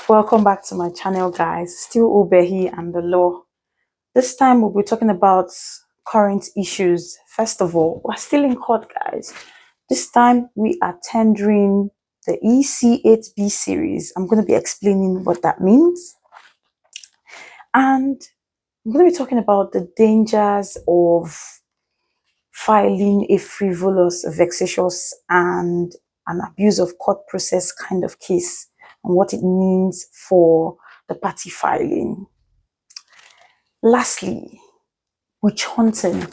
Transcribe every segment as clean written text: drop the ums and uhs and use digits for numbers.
Welcome back to my channel, guys. Still Obehi and the law. This time we'll be talking about current issues. First of all, we're still in court, guys. This time we are tendering the EC8B series. I'm going to be explaining what that means. And I'm going to be talking about the dangers of filing a frivolous, vexatious, and an abuse of court process kind of case, and what it means for the party filing. Lastly, witch hunting.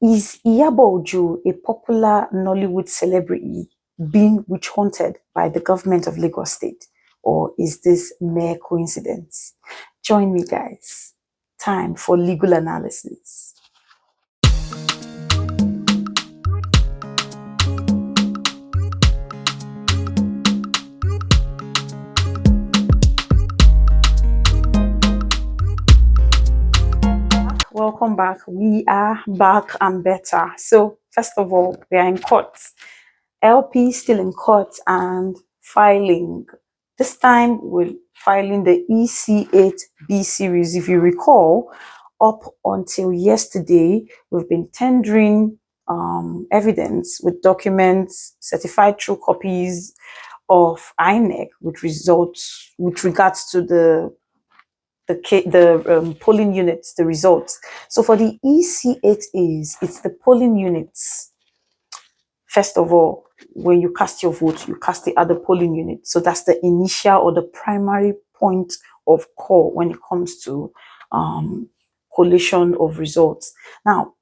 Is Iyabo Ojo, a popular Nollywood celebrity, being witch hunted by the government of Lagos State? Or is this mere coincidence? Join me, guys. Time for legal analysis. Welcome back. We are back and better. So first of all, we are in court. LP still in court and filing. This time we're filing the EC8B series. If you recall, up until yesterday, we've been tendering evidence with documents, certified true copies of INEC with results with regards to the polling units, the results. So for the EC8As, it's the polling units. First of all, when you cast your vote, you cast the other polling unit. So that's the initial or the primary point of call when it comes to collation of results. Now,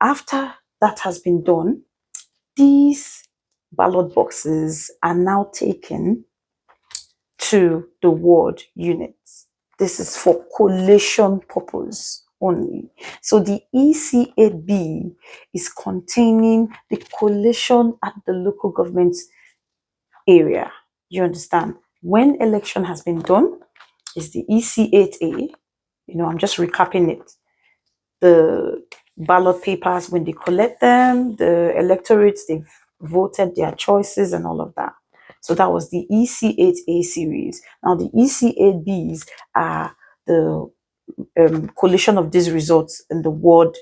after that has been done, these ballot boxes are now taken to the ward units. This is for collation purpose only. So the EC8B is containing the collation at the local government area. You understand? When election has been done, is the EC8A. I'm just recapping it. The ballot papers, when they collect them, the electorates, they've voted their choices and all of that. So that was the EC8A series. Now the EC8Bs are the collation of these results in the ward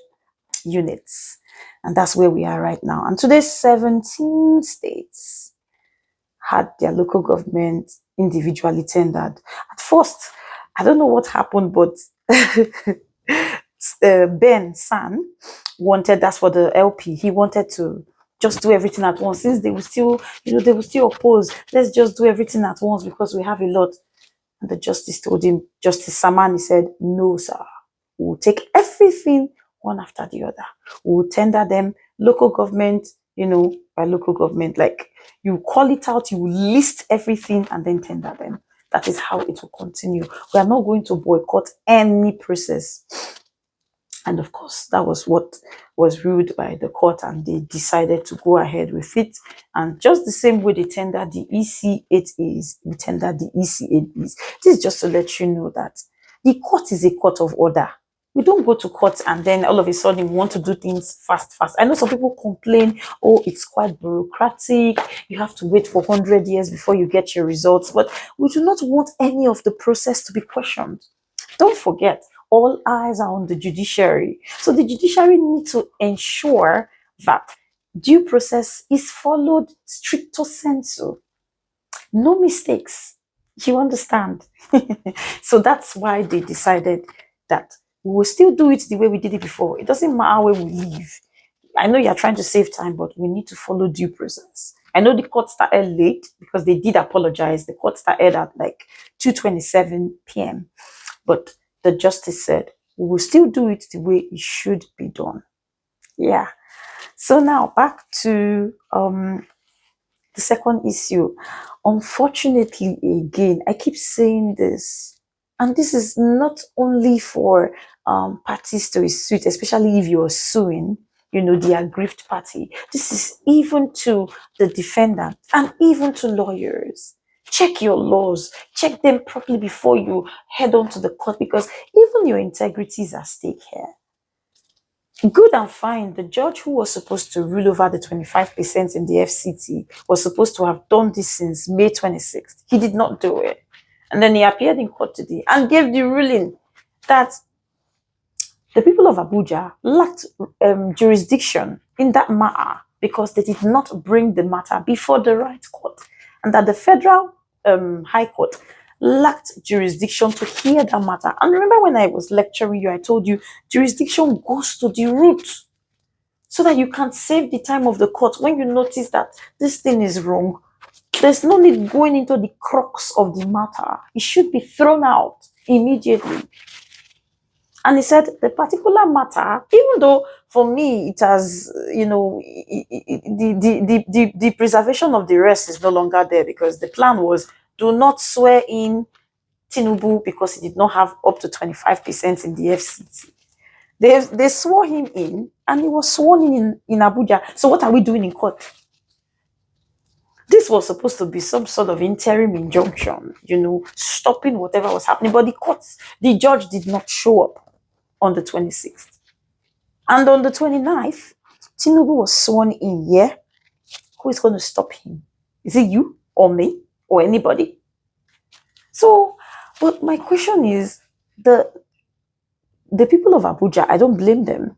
units. And that's where we are right now. And today, 17 states had their local government individually tendered. At first, I don't know what happened, but Ben San wanted, that's for the LP, he wanted to just do everything at once, since they will still, they will still oppose. Let's just do everything at once because we have a lot. And the justice told him, Justice Samani said, no, sir. We'll take everything one after the other. We'll tender them local government, by local government. Like, you call it out, you list everything and then tender them. That is how it will continue. We are not going to boycott any process. And of course, that was what was ruled by the court, and they decided to go ahead with it. And just the same way they tendered the EC8As, we tendered the EC8Bs. This is just to let you know that the court is a court of order. We don't go to court and then all of a sudden we want to do things fast. I know some people complain, oh, it's quite bureaucratic. You have to wait for 100 years before you get your results. But we do not want any of the process to be questioned. Don't forget, all eyes are on the judiciary. So the judiciary needs to ensure that due process is followed stricto sensu. No mistakes. You understand? So that's why they decided that we will still do it the way we did it before. It doesn't matter where we live. I know you're trying to save time, but we need to follow due process. I know the court started late because they did apologize. The court started at like 2:27 p.m. But the justice said, we will still do it the way it should be done. Yeah. So now back to the second issue. Unfortunately, again, I keep saying this, and this is not only for parties to a suit, especially if you're suing, the aggrieved party. This is even to the defendant and even to lawyers. Check your laws, check them properly before you head on to the court, because even your integrity is at stake here. Good and fine. The judge who was supposed to rule over the 25% in the FCT was supposed to have done this since May 26th. He did not do it. And then he appeared in court today and gave the ruling that the people of Abuja lacked jurisdiction in that matter because they did not bring the matter before the right court, and that the federal high court lacked jurisdiction to hear that matter. And remember when I was lecturing you, I told you jurisdiction goes to the root so that you can save the time of the court. When you notice that this thing is wrong, there's no need going into the crux of the matter. It should be thrown out immediately. And he said the particular matter, even though for me it has, the preservation of the rest is no longer there, because the plan was do not swear in Tinubu because he did not have up to 25% in the FCT. They swore him in, and he was sworn in Abuja. So what are we doing in court? This was supposed to be some sort of interim injunction, stopping whatever was happening. But the judge did not show up on the 26th. And on the 29th, Tinubu was sworn in. Yeah? Who is going to stop him? Is it you or me or anybody? So, but my question is, the people of Abuja, I don't blame them.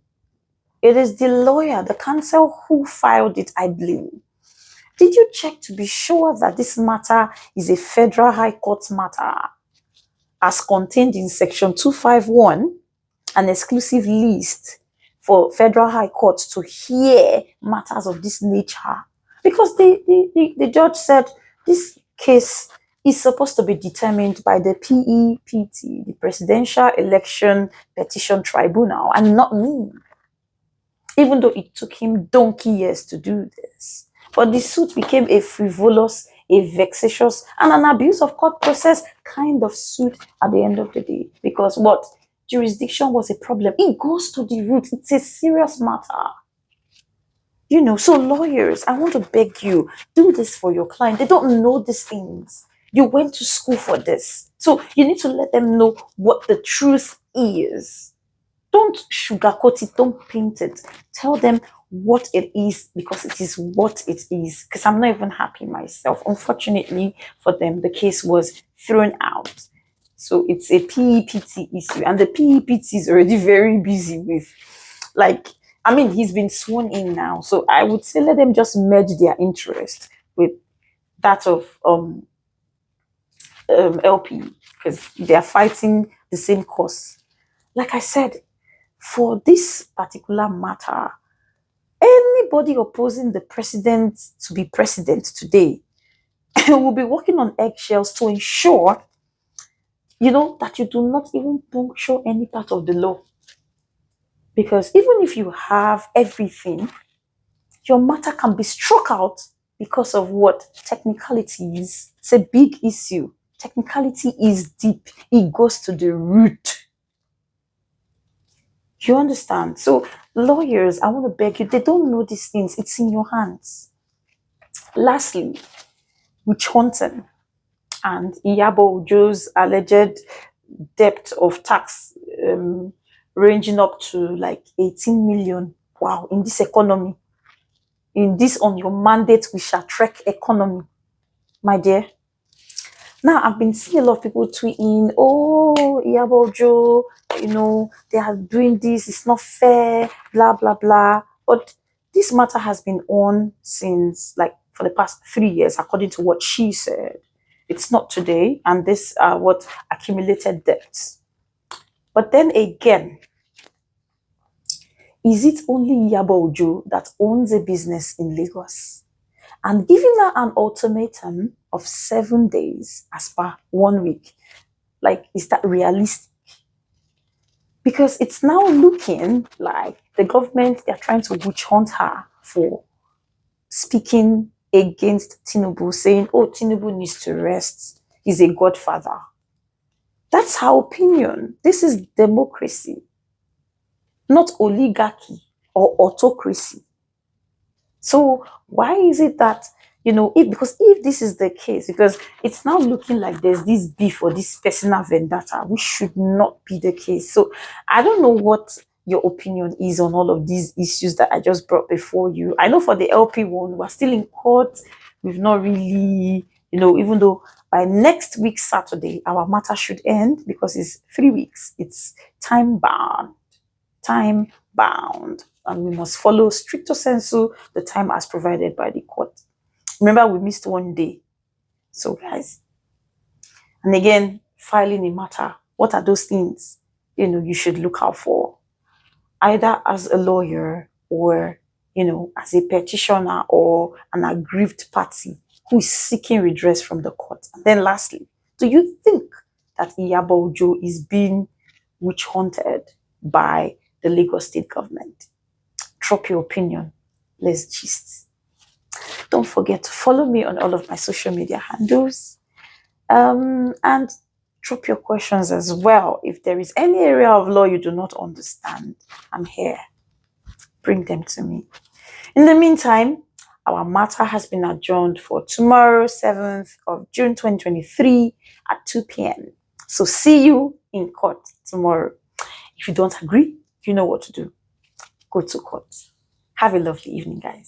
It is the lawyer, the counsel who filed it, I blame. Did you check to be sure that this matter is a federal high court matter as contained in section 251? An exclusive list for federal high courts to hear matters of this nature, because the judge said this case is supposed to be determined by the PEPT, the Presidential Election Petition Tribunal, and not me, even though it took him donkey years to do this. But the suit became a frivolous, a vexatious, and an abuse of court process kind of suit at the end of the day, because what? Jurisdiction was a problem. It goes to the root. It's a serious matter. So lawyers, I want to beg you, do this for your client. They don't know these things. You went to school for this. So you need to let them know what the truth is. Don't sugarcoat it. Don't paint it. Tell them what it is, because it is what it is. Because I'm not even happy myself. Unfortunately for them, the case was thrown out. So it's a PEPT issue, and the PEPT is already very busy with, he's been sworn in now. So I would say let them just merge their interest with that of LP, because they are fighting the same cause. Like I said, for this particular matter, anybody opposing the president to be president today will be walking on eggshells to ensure that you do not even puncture any part of the law. Because even if you have everything, your matter can be struck out because of what? Technicalities. It's a big issue. Technicality is deep. It goes to the root. You understand? So lawyers, I want to beg you, they don't know these things. It's in your hands. Lastly, witch hunting and Iyabo Ojo's alleged debt of tax ranging up to 18 million. Wow, in this economy, in this on your mandate, we shall trek economy, my dear. Now, I've been seeing a lot of people tweeting, oh, Iyabo Ojo, they are doing this, it's not fair, blah, blah, blah. But this matter has been on since, for the past 3 years, according to what she said. It's not today, and this are what accumulated debts. But then again, is it only Iyabo Ojo that owns a business in Lagos? And giving her an ultimatum of 7 days as per 1 week, is that realistic? Because it's now looking like the government, they're trying to witch hunt her for speaking against Tinubu, saying, oh, Tinubu needs to rest. He's a godfather. That's her opinion. This is democracy, not oligarchy or autocracy. So why is it that, because if this is the case, because it's now looking like there's this beef or this personal vendetta, which should not be the case. So I don't know what your opinion is on all of these issues that I just brought before you. I know for the LP one, we're still in court. We've not really, even though by next week, Saturday, our matter should end because it's 3 weeks. It's time bound. Time bound. And we must follow stricto sensu the time as provided by the court. Remember, we missed 1 day. So, guys, and again, filing a matter, what are those things you should look out for, either as a lawyer or as a petitioner or an aggrieved party who is seeking redress from the court? And then lastly, do you think that Iyabo Ojo is being witch hunted by the Lagos state government? Drop your opinion. Let's gist. Don't forget to follow me on all of my social media handles. And drop your questions as well. If there is any area of law you do not understand, I'm here. Bring them to me. In the meantime, our matter has been adjourned for tomorrow, 7th of June 2023 at 2 p.m. So see you in court tomorrow. If you don't agree, you know what to do. Go to court. Have a lovely evening, guys.